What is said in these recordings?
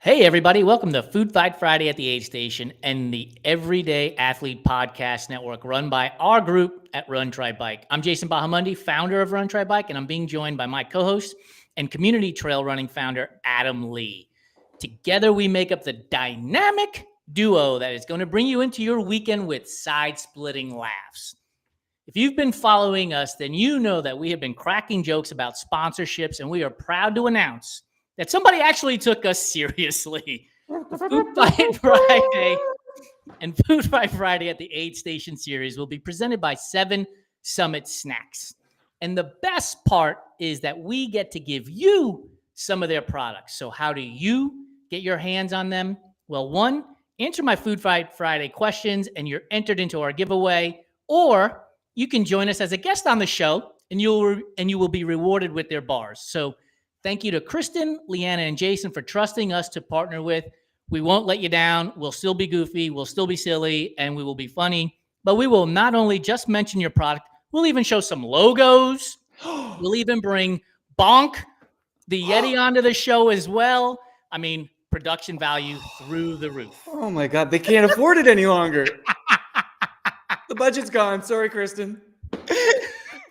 Hey, everybody. Welcome to Food Fight Friday at the Aid Station and the Everyday Athlete Podcast Network run by our group at Run Try Bike. I'm Jason Bahamundi, founder of Run Try Bike, and I'm being joined by my co-host and community trail running founder, Adam Lee. Together, we make up the dynamic duo that is going to bring you into your weekend with side-splitting laughs. If you've been following us, then you know that we have been cracking jokes about sponsorships, and we are proud to announce that somebody actually took us seriously. The Food Fight Friday and Food Fight Friday at the Aid Station series will be presented by 7 Summit Snacks. And the best part is that we get to give you some of their products. So how do you get your hands on them? Well, one, answer my Food Fight Friday questions and you're entered into our giveaway, or you can join us as a guest on the show and you will be rewarded with their bars. So thank you to Kristen, Leanna, and Jason for trusting us to partner with. We won't let you down. We'll still be goofy. We'll still be silly, and we will be funny. But we will not only just mention your product, we'll even show some logos. We'll even bring Bonk, the Yeti, onto the show as well. I mean, production value through the roof. Oh, my God. They can't afford it any longer. The budget's gone. Sorry, Kristen.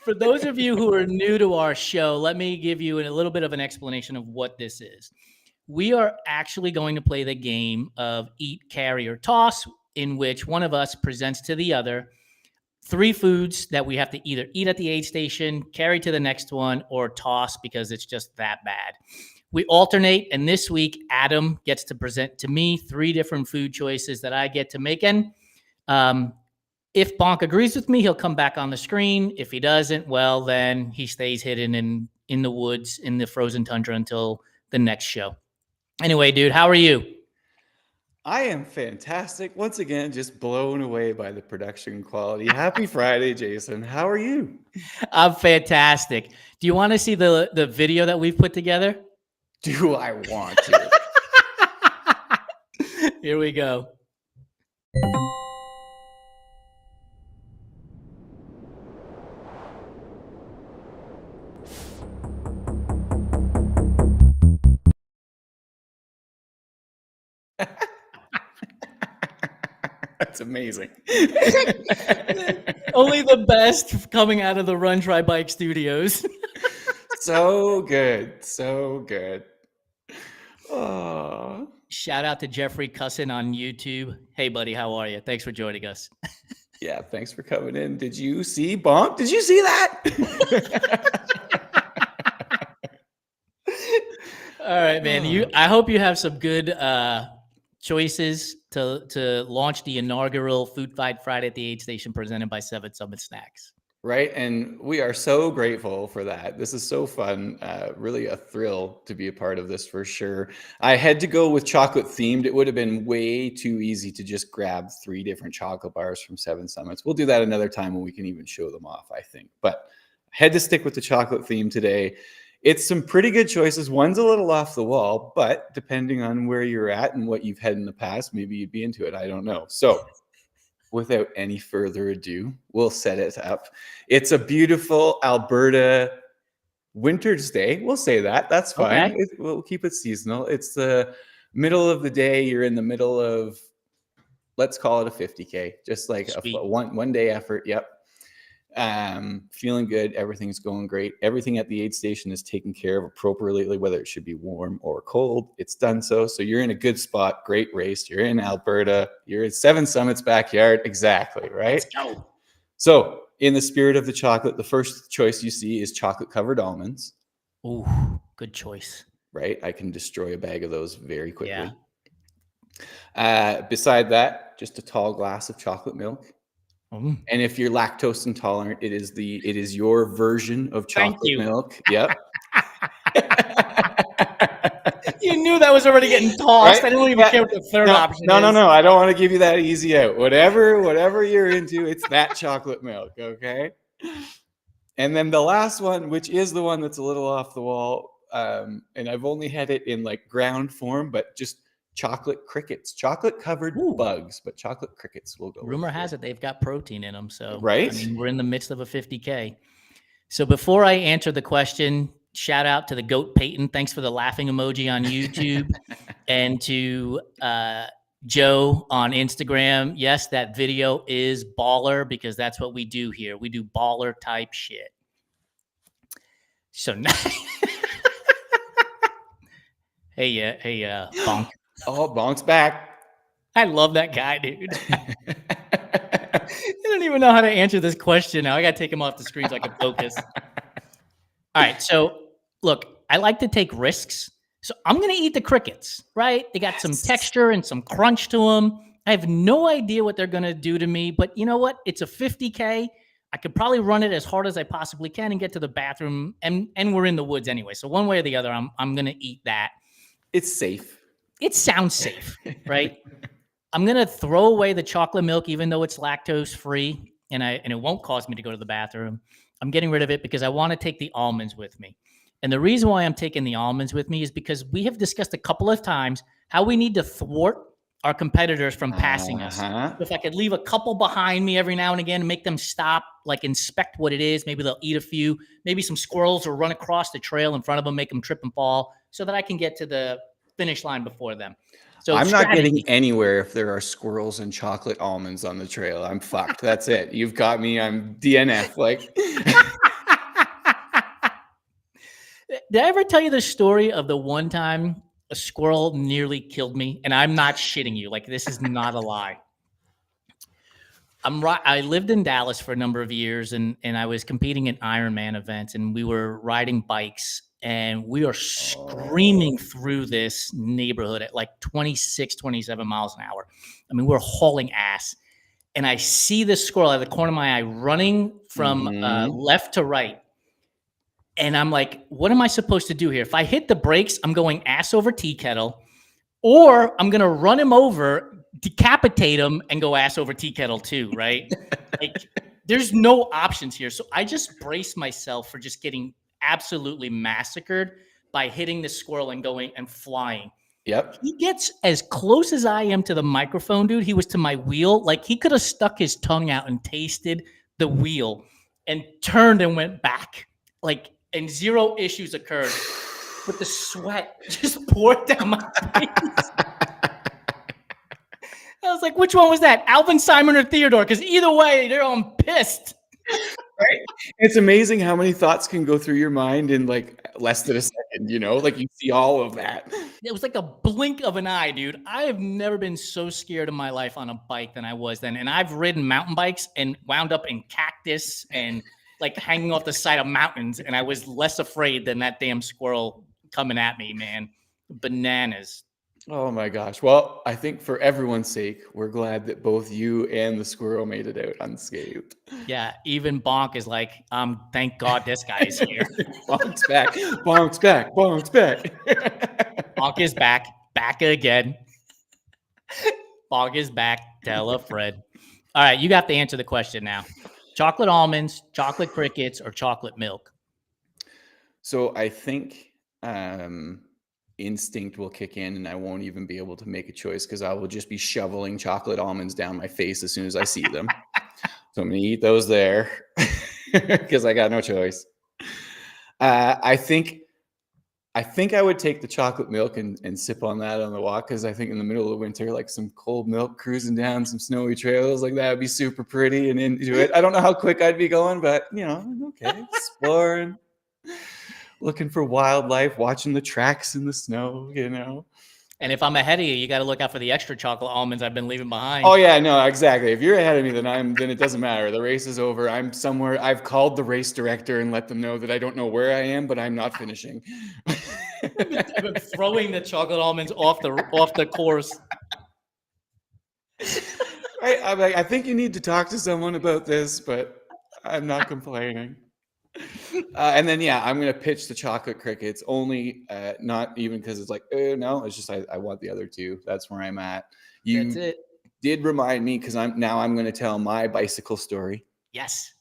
For those of you who are new to our show, let me give you a little bit of an explanation of what this is. We are actually going to play the game of eat, carry, or toss, in which one of us presents to the other 3 foods that we have to either eat at the aid station, carry to the next one, or toss because it's just that bad. We alternate, and this week, Adam gets to present to me 3 different food choices that I get to make. And if Bonk agrees with me, he'll come back on the screen. If he doesn't, well, then he stays hidden in the woods, in the frozen tundra until the next show. Anyway, dude, how are you? I am fantastic. Once again, just blown away by the production quality. Happy Friday, Jason. How are you? I'm fantastic. Do you want to see the video that we've put together? Do I want to? Here we go. That's amazing. Only the best coming out of the Run Try Bike studios. So good. So good. Oh. Shout out to Jeffrey Cussin on YouTube. Hey, buddy, how are you? Thanks for joining us. Yeah, thanks for coming in. Did you see Bonk? Did you see that? All right, man. I hope you have some good choices to launch the inaugural Food Fight Friday at the Aid Station presented by 7 Summit Snacks. Right. And we are so grateful for that. This is so fun. Really a thrill to be a part of this for sure. I had to go with chocolate themed. It would have been way too easy to just grab 3 different chocolate bars from 7 Summits. We'll do that another time when we can even show them off, I think. But I had to stick with the chocolate theme today. It's some pretty good choices. One's a little off the wall, but depending on where you're at and what you've had in the past, maybe you'd be into it. I don't know. So without any further ado, we'll set it up. It's a beautiful Alberta winter's day. We'll say that. That's fine. Okay. We'll keep it seasonal. It's the middle of the day. You're in the middle of, let's call it a 50K, just like a one day effort. Yep. Feeling good. Everything's going great. Everything at the aid station is taken care of appropriately, whether it should be warm or cold. It's done so. So you're in a good spot. Great race. You're in Alberta. You're in 7 Summits backyard. Exactly. Right. Let's go. So in the spirit of the chocolate, the first choice you see is chocolate covered almonds. Ooh, good choice. Right. I can destroy a bag of those very quickly. Yeah. Beside that, just a tall glass of chocolate milk. And if you're lactose intolerant, it is your version of chocolate milk. Yep. You knew that was already getting tossed. Right? I didn't even care what the third option is. No. I don't want to give you that easy out. Whatever you're into, it's that chocolate milk. Okay. And then the last one, which is the one that's a little off the wall, and I've only had it in like ground form, but just chocolate crickets, chocolate covered bugs, but chocolate crickets will go. Rumor has it they've got protein in them. So right. I mean, we're in the midst of a 50K. So before I answer the question, shout out to the goat Peyton. Thanks for the laughing emoji on YouTube. And to Joe on Instagram. Yes, that video is baller because that's what we do here. We do baller type shit. So hey, Bonk. Oh, Bonk's back. I love that guy, dude. I don't even know how to answer this question now. I got to take him off the screen so I can focus. All right. So, look, I like to take risks. So, I'm going to eat the crickets, right? They got some texture and some crunch to them. I have no idea what they're going to do to me, but you know what? It's a 50K. I could probably run it as hard as I possibly can and get to the bathroom, and we're in the woods anyway. So, one way or the other, I'm going to eat that. It's safe. It sounds safe, right? I'm going to throw away the chocolate milk, even though it's lactose free and it won't cause me to go to the bathroom. I'm getting rid of it because I want to take the almonds with me. And the reason why I'm taking the almonds with me is because we have discussed a couple of times how we need to thwart our competitors from passing us. If I could leave a couple behind me every now and again and make them stop, like inspect what it is, maybe they'll eat a few, maybe some squirrels will run across the trail in front of them, make them trip and fall so that I can get to the finish line before them. So I'm not getting anywhere if there are squirrels and chocolate almonds on the trail. I'm fucked. That's it. You've got me. I'm DNF. Like, did I ever tell you the story of the one time a squirrel nearly killed me? And I'm not shitting you. Like, this is not a lie. I lived in Dallas for a number of years, and I was competing in Ironman events, and we were riding bikes. And we are screaming through this neighborhood at like 26, 27 miles an hour. I mean, we're hauling ass. And I see this squirrel out of the corner of my eye running from left to right. And I'm like, what am I supposed to do here? If I hit the brakes, I'm going ass over tea kettle. Or I'm going to run him over, decapitate him, and go ass over tea kettle too, right? Like, there's no options here. So I just brace myself for just getting absolutely massacred by hitting the squirrel and going and flying. Yep. He gets as close as I am to the microphone, dude. He was to my wheel. Like, he could have stuck his tongue out and tasted the wheel and turned and went back. Like, and zero issues occurred. But the sweat just poured down my face. I was like, which one was that? Alvin, Simon, or Theodore? Because either way, I'm pissed. Right? It's amazing how many thoughts can go through your mind in like less than a second, you know, like you see all of that. It was like a blink of an eye, dude. I have never been so scared in my life on a bike than I was then. And I've ridden mountain bikes and wound up in cactus and like hanging off the side of mountains. And I was less afraid than that damn squirrel coming at me, man. Bananas. Oh my gosh. Well, I think for everyone's sake, we're glad that both you and the squirrel made it out unscathed. Yeah, even Bonk is like, thank God this guy is here. Bonk's back. Bonk's back. Bonk's back. Bonk is back. Back again. Bonk is back. Tell a Fred. All right, you got to answer the question now. Chocolate almonds, chocolate crickets, or chocolate milk? So I think instinct will kick in and I won't even be able to make a choice because I will just be shoveling chocolate almonds down my face as soon as I see them. So I'm going to eat those there because I got no choice. I think I would take the chocolate milk and sip on that on the walk because I think in the middle of winter, like some cold milk cruising down some snowy trails, like that would be super pretty and into it. I don't know how quick I'd be going, but you know, okay, exploring. Looking for wildlife, watching the tracks in the snow, you know. And if I'm ahead of you, you got to look out for the extra chocolate almonds I've been leaving behind. Oh yeah, no, exactly. If you're ahead of me, then it doesn't matter. The race is over. I'm somewhere. I've called the race director and let them know that I don't know where I am, but I'm not finishing. I've been throwing the chocolate almonds off the course. I think you need to talk to someone about this, but I'm not complaining. And then, yeah, I'm going to pitch the chocolate crickets only, not even because it's like, no, it's just I want the other two. That's where I'm at. That's it. Did remind me because I'm going to tell my bicycle story. Yes.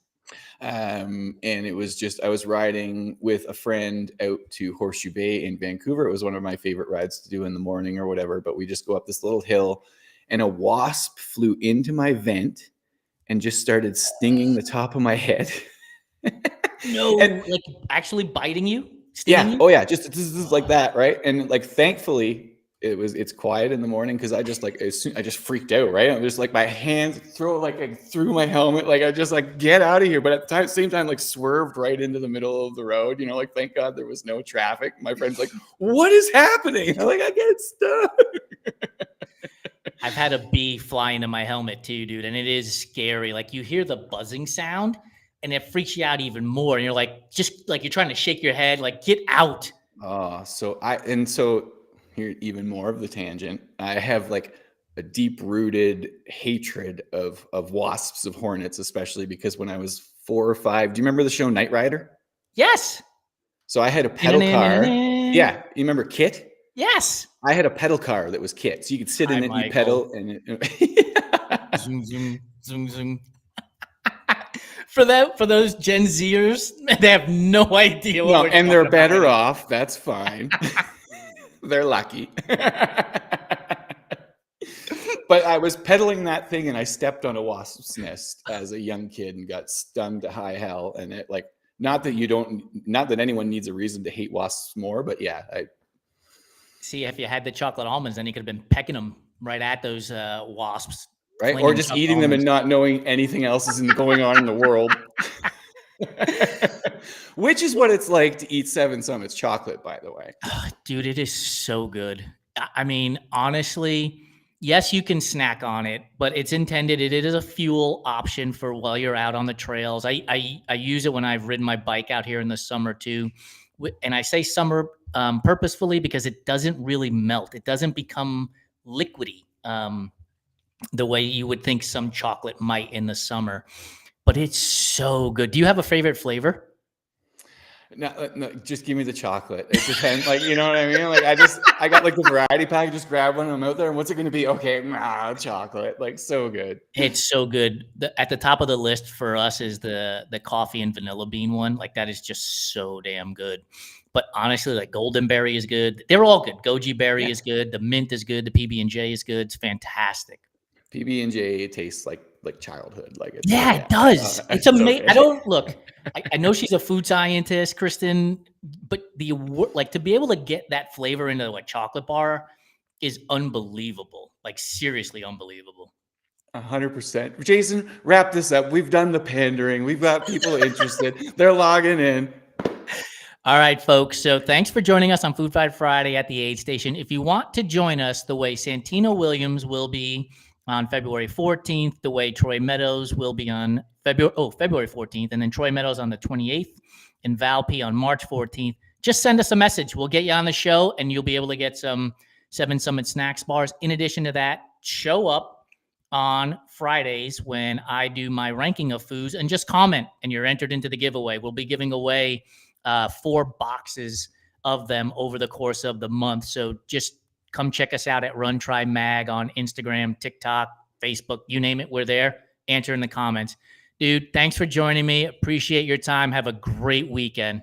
And it was just I was riding with a friend out to Horseshoe Bay in Vancouver. It was one of my favorite rides to do in the morning or whatever. But we just go up this little hill and a wasp flew into my vent and just started stinging the top of my head. No, like actually biting you? stinging you? Oh yeah, just like that, right? And like thankfully it's quiet in the morning because I just like I just freaked out, right? I'm just like my hands through my helmet, like I just like get out of here, but at the same time like swerved right into the middle of the road, like thank God there was no traffic. My friend's like, what is happening? I'm like, I get stuck. I've had a bee fly into my helmet too, dude, and it is scary. Like you hear the buzzing sound and it freaks you out even more. And you're like, just like you're trying to shake your head, like get out. So here, even more of the tangent. I have like a deep-rooted hatred of wasps, of hornets, especially because when I was 4 or 5, do you remember the show Knight Rider? Yes. So I had a pedal car. Yeah, you remember Kit? Yes. I had a pedal car that was Kit, so you could sit in it, you pedal, and zoom, zoom, zoom, zoom. For those Gen Zers, they have no idea what we're and they're better about. off. That's fine. They're lucky. But I was pedaling that thing and I stepped on a wasp's nest as a young kid and got stung to high hell. And it like, not that anyone needs a reason to hate wasps more, but yeah. See, if you had the chocolate almonds, then you could have been pecking them right at those wasps. Right. Or just eating them and not knowing anything else is going on in the world. Which is what it's like to eat Seven Summits chocolate, by the way. Dude, it is so good. I mean, honestly, yes, you can snack on it, but it is a fuel option for while you're out on the trails. I use it when I've ridden my bike out here in the summer too. And I say summer purposefully because it doesn't really melt. It doesn't become liquidy the way you would think some chocolate might in the summer. But it's so good. Do you have a favorite flavor? No, just give me the chocolate. It depends. Like, you know what I mean? Like, I got like the variety pack. Just grab one and I'm out there. And what's it going to be? Okay, chocolate. Like, so good. It's so good. At the top of the list for us is the coffee and vanilla bean one. Like, that is just so damn good. But honestly, like golden berry is good. They're all good. Goji berry is good. The mint is good. The PB&J is good. It's fantastic. PB&J tastes like childhood. Like it does. It's amazing. Okay. I know she's a food scientist, Kristen, but to be able to get that flavor into a chocolate bar is unbelievable. Like seriously unbelievable. 100%. Jason, wrap this up. We've done the pandering. We've got people interested. They're logging in. All right, folks. So thanks for joining us on Food Fight Friday at the aid station. If you want to join us the way Santino Williams will be on February 14th, the way Troy Meadows will be on February 14th, and then Troy Meadows on the 28th, and Val P on March 14th, just send us a message. We'll get you on the show, and you'll be able to get some Seven Summit snacks bars. In addition to that, show up on Fridays when I do my ranking of foods and just comment, and you're entered into the giveaway. We'll be giving away 4 boxes of them over the course of the month. So just come check us out at Run Try Mag on Instagram, TikTok, Facebook, you name it. We're there. Answer in the comments. Dude, thanks for joining me. Appreciate your time. Have a great weekend.